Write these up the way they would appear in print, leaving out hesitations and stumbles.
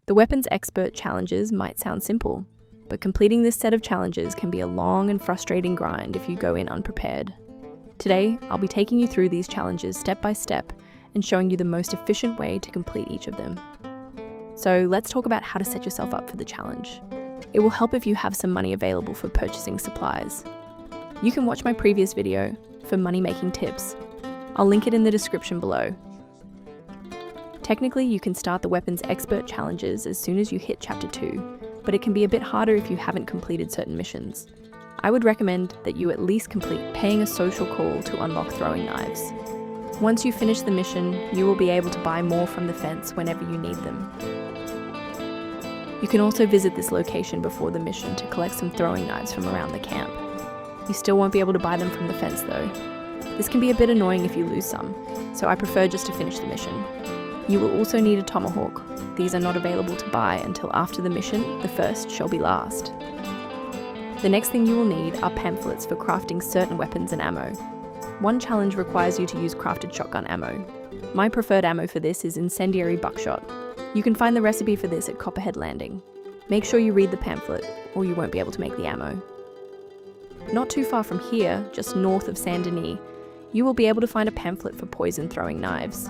The weapons expert challenges might sound simple, but completing this set of challenges can be a long and frustrating grind if you go in unprepared. Today, I'll be taking you through these challenges step by step and showing you the most efficient way to complete each of them. So let's talk about how to set yourself up for the challenge. It will help if you have some money available for purchasing supplies. You can watch my previous video for money-making tips. I'll link it in the description below. Technically, you can start the weapons expert challenges as soon as you hit chapter 2, but it can be a bit harder if you haven't completed certain missions. I would recommend that you at least complete paying a social call to unlock throwing knives. Once you finish the mission, you will be able to buy more from the fence whenever you need them. You can also visit this location before the mission to collect some throwing knives from around the camp. You still won't be able to buy them from the fence though. This can be a bit annoying if you lose some, so I prefer just to finish the mission. You will also need a tomahawk. These are not available to buy until after the mission. The first shall be last. The next thing you will need are pamphlets for crafting certain weapons and ammo. One challenge requires you to use crafted shotgun ammo. My preferred ammo for this is incendiary buckshot. You can find the recipe for this at Copperhead Landing. Make sure you read the pamphlet, or you won't be able to make the ammo. Not too far from here, just north of Saint Denis, you will be able to find a pamphlet for poison throwing knives.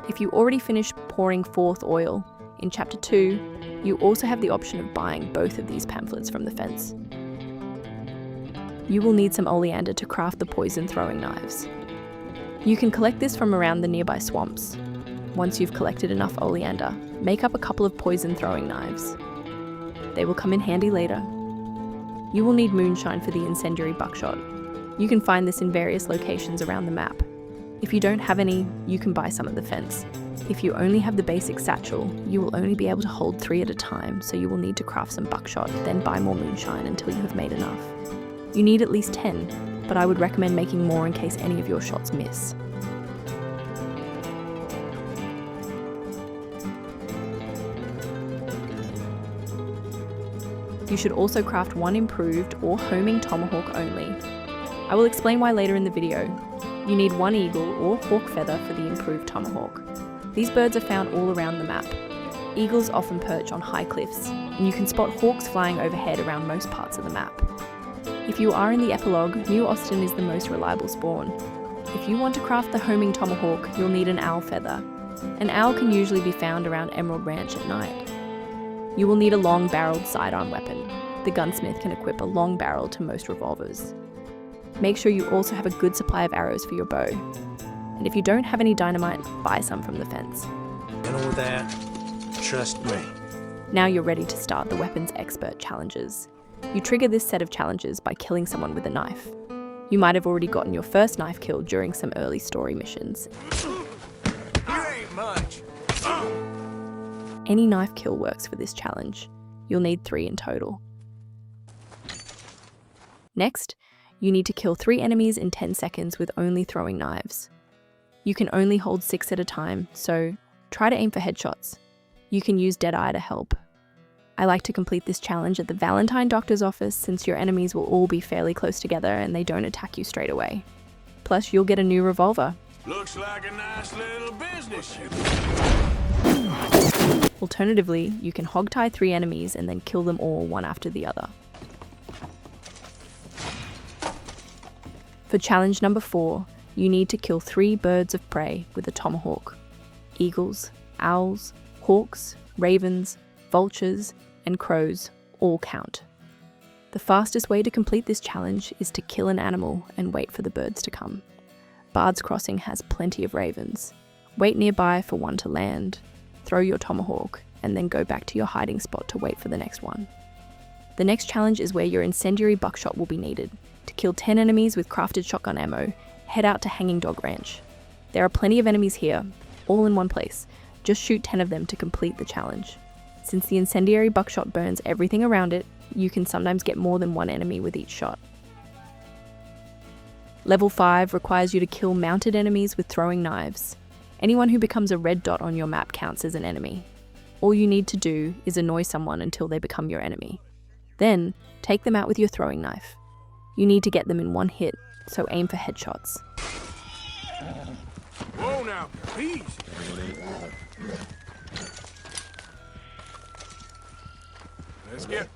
If you already finished pouring forth oil in chapter 2, you also have the option of buying both of these pamphlets from the fence. You will need some oleander to craft the poison throwing knives. You can collect this from around the nearby swamps. Once you've collected enough oleander, make up a couple of poison throwing knives. They will come in handy later. You will need moonshine for the incendiary buckshot. You can find this in various locations around the map. If you don't have any, you can buy some at the fence. If you only have the basic satchel, you will only be able to hold 3 at a time, so you will need to craft some buckshot, then buy more moonshine until you have made enough. You need at least 10, but I would recommend making more in case any of your shots miss. You should also craft one improved or homing tomahawk only. I will explain why later in the video. You need one eagle or hawk feather for the improved tomahawk. These birds are found all around the map. Eagles often perch on high cliffs, and you can spot hawks flying overhead around most parts of the map. If you are in the epilogue, New Austin is the most reliable spawn. If you want to craft the homing tomahawk, you'll need an owl feather. An owl can usually be found around Emerald Ranch at night. You will need a long-barreled sidearm weapon. The gunsmith can equip a long barrel to most revolvers. Make sure you also have a good supply of arrows for your bow. And if you don't have any dynamite, buy some from the fence. And all that, trust me. Now you're ready to start the weapons expert challenges. You trigger this set of challenges by killing someone with a knife. You might have already gotten your first knife kill during some early story missions. You ain't much. Any knife kill works for this challenge. You'll need 3 in total. Next, you need to kill 3 enemies in 10 seconds with only throwing knives. You can only hold 6 at a time, so try to aim for headshots. You can use Deadeye to help. I like to complete this challenge at the Valentine doctor's office since your enemies will all be fairly close together and they don't attack you straight away. Plus, you'll get a new revolver. Looks like a nice little business. Alternatively, you can hogtie 3 enemies and then kill them all one after the other. For challenge number 4, you need to kill 3 birds of prey with a tomahawk. Eagles, owls, hawks, ravens, vultures, and crows all count. The fastest way to complete this challenge is to kill an animal and wait for the birds to come. Bard's Crossing has plenty of ravens. Wait nearby for one to land, throw your tomahawk, and then go back to your hiding spot to wait for the next one. The next challenge is where your incendiary buckshot will be needed. To kill 10 enemies with crafted shotgun ammo, head out to Hanging Dog Ranch. There are plenty of enemies here, all in one place. Just shoot 10 of them to complete the challenge. Since the incendiary buckshot burns everything around it, you can sometimes get more than one enemy with each shot. Level 5 requires you to kill mounted enemies with throwing knives. Anyone who becomes a red dot on your map counts as an enemy. All you need to do is annoy someone until they become your enemy. Then, take them out with your throwing knife. You need to get them in one hit, so aim for headshots. Whoa now, please. Let's get up.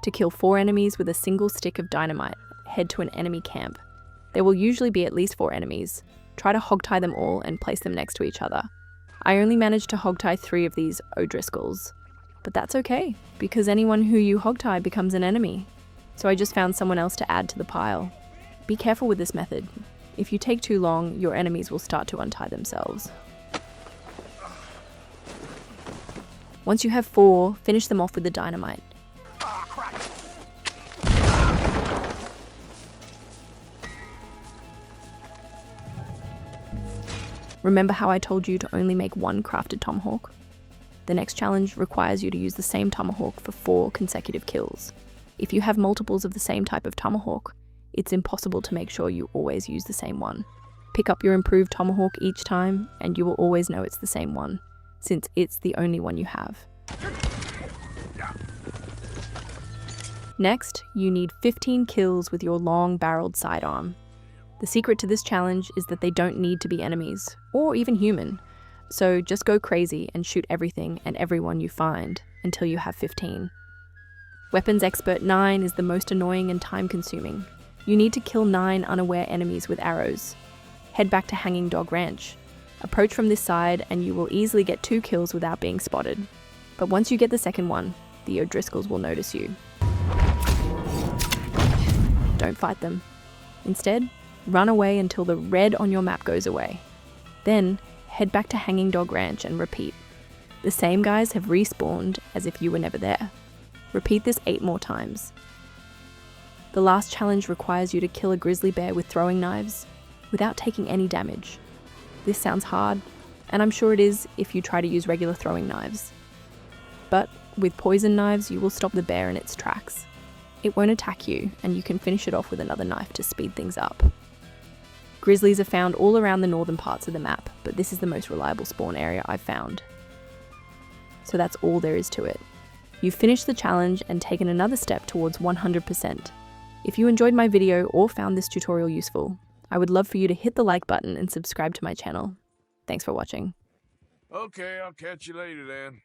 To kill 4 enemies with a single stick of dynamite, head to an enemy camp. There will usually be at least 4 enemies. Try to hogtie them all and place them next to each other. I only managed to hogtie 3 of these O'Driscolls. But that's okay, because anyone who you hogtie becomes an enemy. So I just found someone else to add to the pile. Be careful with this method. If you take too long, your enemies will start to untie themselves. Once you have 4, finish them off with the dynamite. Remember how I told you to only make 1 crafted tomahawk? The next challenge requires you to use the same tomahawk for 4 consecutive kills. If you have multiples of the same type of tomahawk, it's impossible to make sure you always use the same one. Pick up your improved tomahawk each time, and you will always know it's the same one, since it's the only one you have. Next, you need 15 kills with your long-barreled sidearm. The secret to this challenge is that they don't need to be enemies, or even human. So just go crazy and shoot everything and everyone you find until you have 15. Weapons Expert 9 is the most annoying and time-consuming. You need to kill 9 unaware enemies with arrows. Head back to Hanging Dog Ranch. Approach from this side and you will easily get 2 kills without being spotted. But once you get the second one, the O'Driscolls will notice you. Don't fight them. Instead, run away until the red on your map goes away. Then, head back to Hanging Dog Ranch and repeat. The same guys have respawned as if you were never there. Repeat this 8 more times. The last challenge requires you to kill a grizzly bear with throwing knives without taking any damage. This sounds hard, and I'm sure it is if you try to use regular throwing knives. But with poison knives, you will stop the bear in its tracks. It won't attack you, and you can finish it off with another knife to speed things up. Grizzlies are found all around the northern parts of the map, but this is the most reliable spawn area I've found. So that's all there is to it. You've finished the challenge and taken another step towards 100%. If you enjoyed my video or found this tutorial useful, I would love for you to hit the like button and subscribe to my channel. Thanks for watching. Okay, I'll catch you later then.